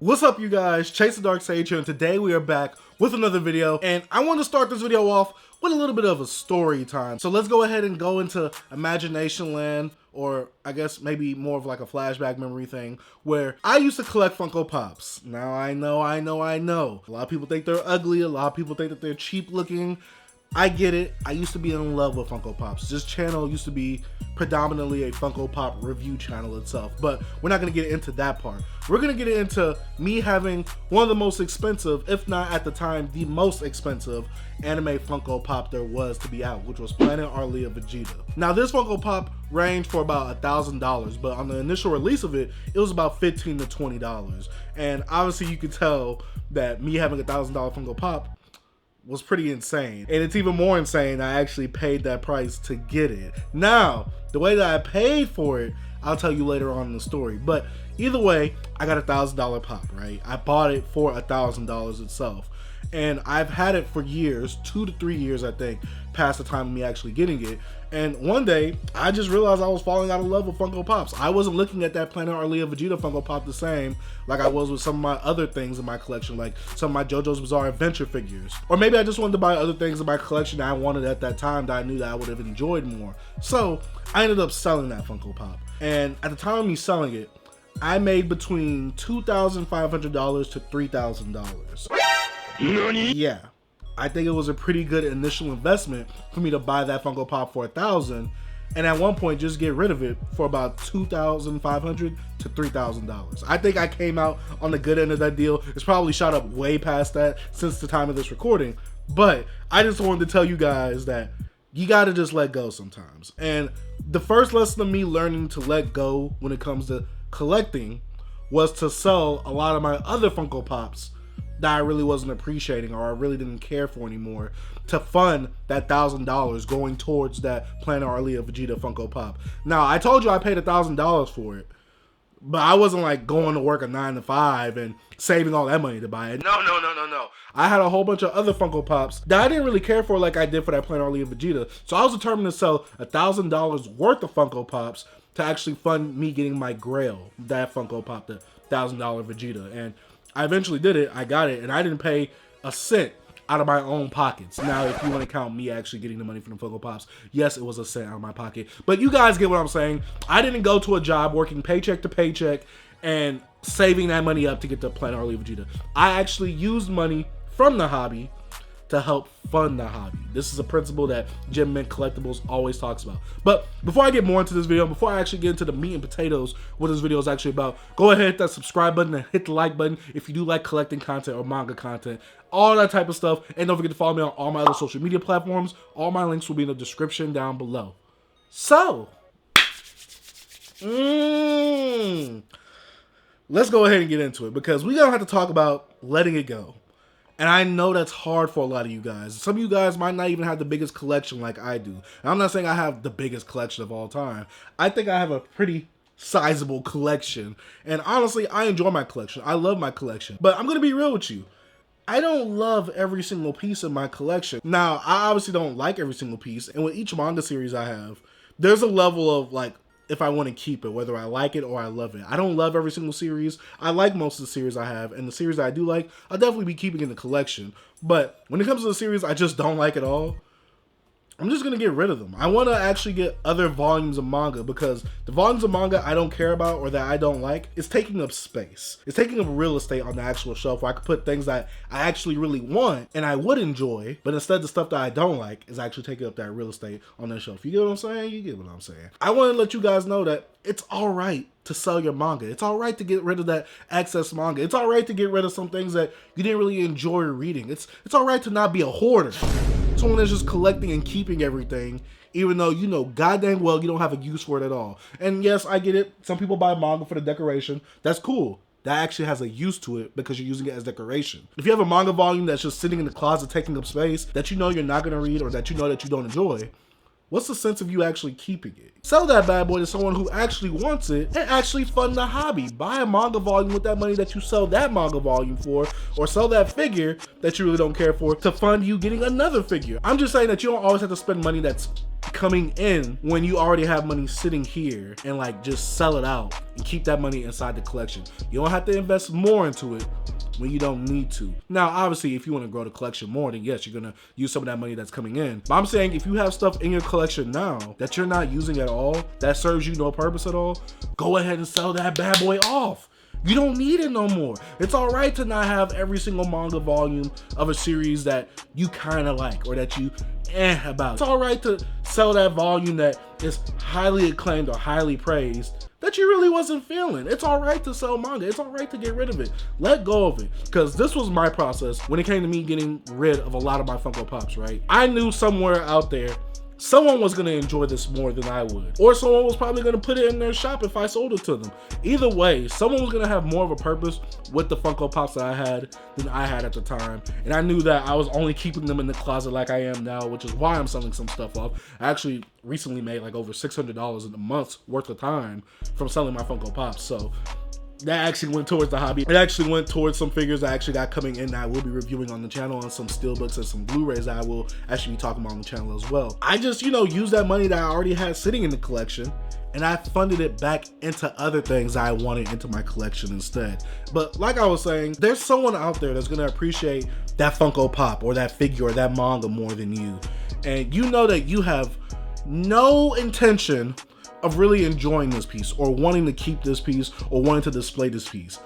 What's up, you guys? Chase the Dark Sage here, and today we are back with another video, and I want to start this video off with a little bit of a story time. So let's go ahead and go into imagination land, or I guess maybe more of like a flashback memory thing, where I used to collect Funko Pops. Now I know. A lot of people think they're ugly, a lot of people think that they're cheap looking. I get it. I used to be in love with Funko Pops. This channel used to be predominantly a Funko Pop review channel itself, but we're not going to get into that part. We're going to get into me having one of the most expensive, if not at the time, the most expensive anime Funko Pop there was to be out, which was Planet Arlia Vegeta. Now, this Funko Pop ranged for about $1,000, but on the initial release of it, it was about $15 to $20. And obviously you could tell that me having a $1,000 Funko Pop was pretty insane. And it's even more insane I actually paid that price to get it. Now, the way that I paid for it, I'll tell you later on in the story. But either way, I got a $1,000 pop, right? I bought it for $1,000 itself. And I've had it for years, 2 to 3 years, I think, past the time of me actually getting it. And one day, I just realized I was falling out of love with Funko Pops. I wasn't looking at that Planet Arlia Vegeta Funko Pop the same like I was with some of my other things in my collection, like some of my JoJo's Bizarre Adventure figures. Or maybe I just wanted to buy other things in my collection that I wanted at that time that I knew that I would have enjoyed more. So I ended up selling that Funko Pop. And at the time of me selling it, I made between $2,500 to $3,000. Yeah, I think it was a pretty good initial investment for me to buy that Funko Pop for $1,000, and at one point just get rid of it for about $2,500 to $3,000. I think I came out on the good end of that deal. It's probably shot up way past that since the time of this recording, but I just wanted to tell you guys that you gotta just let go sometimes. And the first lesson of me learning to let go when it comes to collecting was to sell a lot of my other Funko Pops that I really wasn't appreciating or I really didn't care for anymore to fund that $1,000 going towards that Planet Arlia Vegeta Funko Pop. Now, I told you I paid $1,000 for it, but I wasn't like going to work a 9 to 5 and saving all that money to buy it. No. I had a whole bunch of other Funko Pops that I didn't really care for like I did for that Planet Arlia Vegeta. So I was determined to sell $1,000 worth of Funko Pops to actually fund me getting my Grail, that Funko Pop, the $1,000 Vegeta. And I eventually did it, I got it, and I didn't pay a cent out of my own pockets. Now, if you want to count me actually getting the money from the Funko Pops, yes, it was a cent out of my pocket. But you guys get what I'm saying. I didn't go to a job working paycheck to paycheck and saving that money up to get the Planet Arlia Vegeta. I actually used money from the hobby to help fund the hobby. This is a principle that Gem Mint Collectibles always talks about. But before I get more into this video, before I actually get into the meat and potatoes, what this video is actually about, go ahead and hit that subscribe button and hit the like button if you do like collecting content or manga content, all that type of stuff. And don't forget to follow me on all my other social media platforms. All my links will be in the description down below. So, let's go ahead and get into it, because we're gonna have to talk about letting it go. And I know that's hard for a lot of you guys. Some of you guys might not even have the biggest collection like I do. And I'm not saying I have the biggest collection of all time. I think I have a pretty sizable collection. And honestly, I enjoy my collection. I love my collection. But I'm going to be real with you. I don't love every single piece of my collection. Now, I obviously don't like every single piece. And with each manga series I have, there's a level of like, if I want to keep it, whether I like it or I love it. I don't love every single series. I like most of the series I have, and the series that I do like, I'll definitely be keeping in the collection. But when it comes to the series I just don't like at all, I'm just going to get rid of them. I want to actually get other volumes of manga, because the volumes of manga I don't care about or that I don't like, it's taking up space. It's taking up real estate on the actual shelf where I could put things that I actually really want and I would enjoy, but instead the stuff that I don't like is actually taking up that real estate on that shelf. You get what I'm saying? You get what I'm saying. I want to let you guys know that it's all right to sell your manga. It's all right to get rid of that excess manga. It's all right to get rid of some things that you didn't really enjoy reading. It's all right to not be a hoarder. Someone that's just collecting and keeping everything, even though you know goddamn well you don't have a use for it at all. And yes, I get it. Some people buy manga for the decoration. That's cool. That actually has a use to it because you're using it as decoration. If you have a manga volume that's just sitting in the closet taking up space that you know you're not going to read or that you know that you don't enjoy, what's the sense of you actually keeping it? Sell that bad boy to someone who actually wants it and actually fund the hobby. Buy a manga volume with that money that you sell that manga volume for, or sell that figure that you really don't care for to fund you getting another figure. I'm just saying that you don't always have to spend money that's coming in when you already have money sitting here and like just sell it out and keep that money inside the collection. You don't have to invest more into it when you don't need to. Now, obviously, if you want to grow the collection more, then yes, you're gonna use some of that money that's coming in. But I'm saying if you have stuff in your collection now that you're not using at all, that serves you no purpose at all, go ahead and sell that bad boy off. You don't need it no more. It's all right to not have every single manga volume of a series that you kind of like or that you about. It's all right to sell that volume that is highly acclaimed or highly praised that you really wasn't feeling. It's all right to sell manga. It's all right to get rid of it. Let go of it. Because this was my process when it came to me getting rid of a lot of my Funko Pops, right? I knew somewhere out there someone was going to enjoy this more than I would. Or someone was probably going to put it in their shop if I sold it to them. Either way, someone was going to have more of a purpose with the Funko Pops that I had than I had at the time. And I knew that I was only keeping them in the closet like I am now, which is why I'm selling some stuff off. I actually recently made like over $600 in a month's worth of time from selling my Funko Pops. So that actually went towards the hobby. It actually went towards some figures I actually got coming in that I will be reviewing on the channel, and some steelbooks and some Blu-rays that I will actually be talking about on the channel as well. I just, used that money that I already had sitting in the collection and I funded it back into other things I wanted into my collection instead. But like I was saying, there's someone out there that's gonna appreciate that Funko Pop or that figure or that manga more than you. And you know that you have no intention of really enjoying this piece or wanting to keep this piece or wanting to display this piece.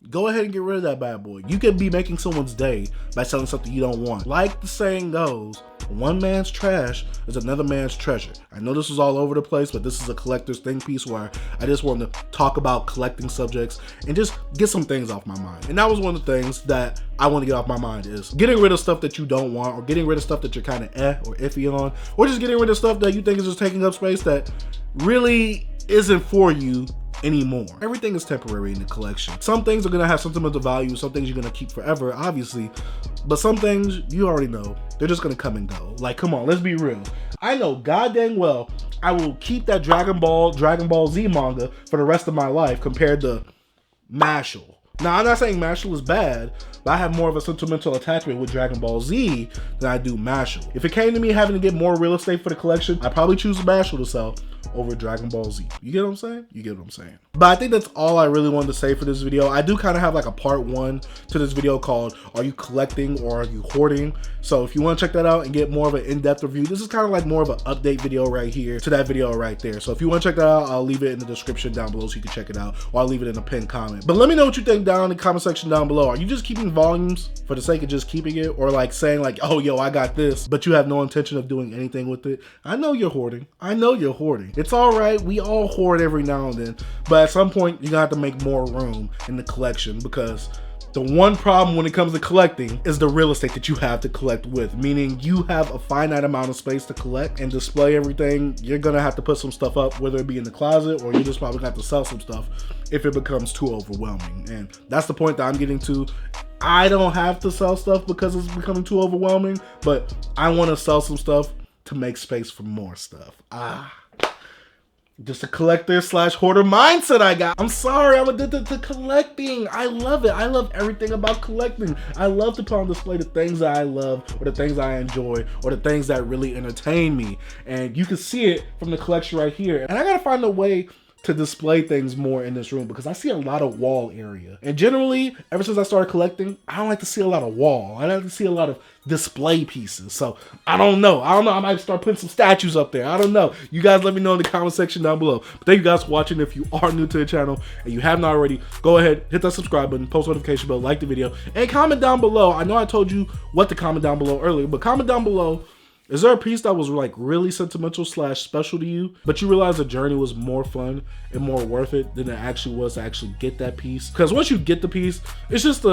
Go ahead and get rid of that bad boy. You could be making someone's day by selling something you don't want. Like the saying goes, one man's trash is another man's treasure. I know this is all over the place, but this is a collector's thing piece where I just wanted to talk about collecting subjects and just get some things off my mind. And that was one of the things that I want to get off my mind, is getting rid of stuff that you don't want, or getting rid of stuff that you're kind of or iffy on, or just getting rid of stuff that you think is just taking up space that really isn't for you anymore. Everything is temporary in the collection. Some things are gonna have sentimental value, some things you're gonna keep forever, obviously, but some things you already know, they're just gonna come and go. Like, come on, let's be real. I know god dang well I will keep that Dragon Ball Z manga for the rest of my life compared to Mashal. Now, I'm not saying Mashal is bad, but I have more of a sentimental attachment with Dragon Ball Z than I do Mashal. If it came to me having to get more real estate for the collection, I'd probably choose Mashal to sell over Dragon Ball Z. You get what I'm saying? You get what I'm saying. But I think that's all I really wanted to say for this video. I do kind of have like a part 1 to this video called, are you collecting or are you hoarding? So if you want to check that out and get more of an in-depth review, this is kind of like more of an update video right here to that video right there. So if you want to check that out, I'll leave it in the description down below so you can check it out, or I'll leave it in a pinned comment. But let me know what you think down in the comment section down below. Are you just keeping volumes for the sake of just keeping it, or like saying like, oh yo, I got this, but you have no intention of doing anything with it? I know you're hoarding. I know you're hoarding. It's all right. We all hoard every now and then, but at some point you're gonna have to make more room in the collection, because the one problem when it comes to collecting is the real estate that you have to collect with, meaning you have a finite amount of space to collect and display everything. You're gonna have to put some stuff up, whether it be in the closet, or you just probably have to sell some stuff if it becomes too overwhelming. And that's the point that I'm getting to. I don't have to sell stuff because it's becoming too overwhelming, but I want to sell some stuff to make space for more stuff. Just a collector slash hoarder mindset I got. I'm sorry, I'm addicted to collecting. I love it. I love everything about collecting. I love to put on display the things that I love, or the things I enjoy, or the things that really entertain me. And you can see it from the collection right here. And I gotta find a way to display things more in this room, because I see a lot of wall area. And generally, ever since I started collecting, I don't like to see a lot of wall. I like to see a lot of display pieces. So I don't know. I might start putting some statues up there. I don't know. You guys let me know in the comment section down below. But thank you guys for watching. If you are new to the channel and you haven't already, go ahead, hit that subscribe button, post notification bell, like the video, and comment down below. I know I told you what to comment down below earlier, but comment down below, is there a piece that was like really sentimental slash special to you, but you realize the journey was more fun and more worth it than it actually was to actually get that piece? Because once you get the piece, it's just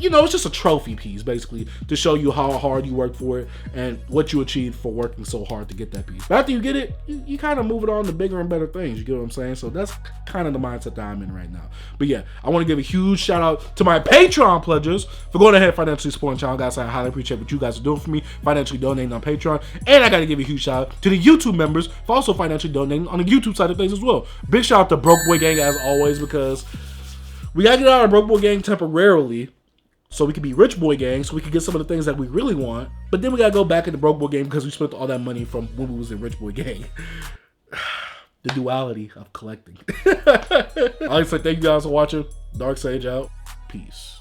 it's just a trophy piece, basically, to show you how hard you worked for it and what you achieved for working so hard to get that piece. But after you get it, you kind of move it on to bigger and better things. You get what I'm saying? So that's kind of the mindset that I'm in right now. But yeah, I want to give a huge shout out to my Patreon pledgers for going ahead and financially supporting the channel, guys. I highly appreciate what you guys are doing for me, financially donating on Patreon. And I got to give a huge shout out to the YouTube members for also financially donating on the YouTube side of things as well. Big shout out to Broke Boy Gang as always, because we got to get out of Broke Boy Gang temporarily, so we could be rich boy gang, so we could get some of the things that we really want. But then we gotta go back in the broke boy gang because we spent all that money from when we was in rich boy gang. The duality of collecting. I'd like to say thank you guys for watching. Dark Sage out. Peace.